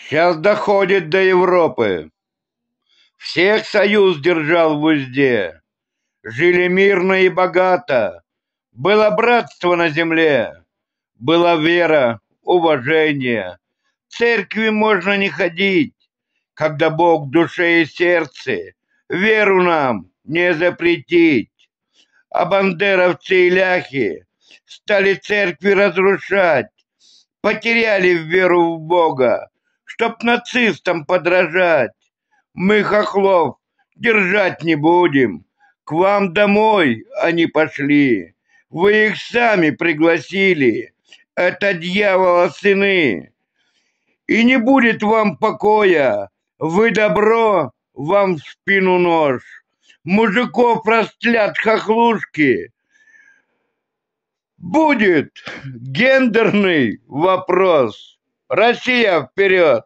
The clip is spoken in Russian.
Сейчас доходит до Европы. Всех союз держал в узде. Жили мирно и богато. Было братство на земле. Была вера, уважение. В церкви можно не ходить, когда Бог в душе и сердце. Веру нам не запретить. А бандеровцы и ляхи стали церкви разрушать. Потеряли веру в Бога, чтоб нацистам подражать. Мы хохлов держать не будем. К вам домой они пошли. Вы их сами пригласили. Это дьявола сыны. И не будет вам покоя. Вы добро, вам в спину нож. Мужиков растлят хохлушки. Будет гендерный вопрос. Россия вперед!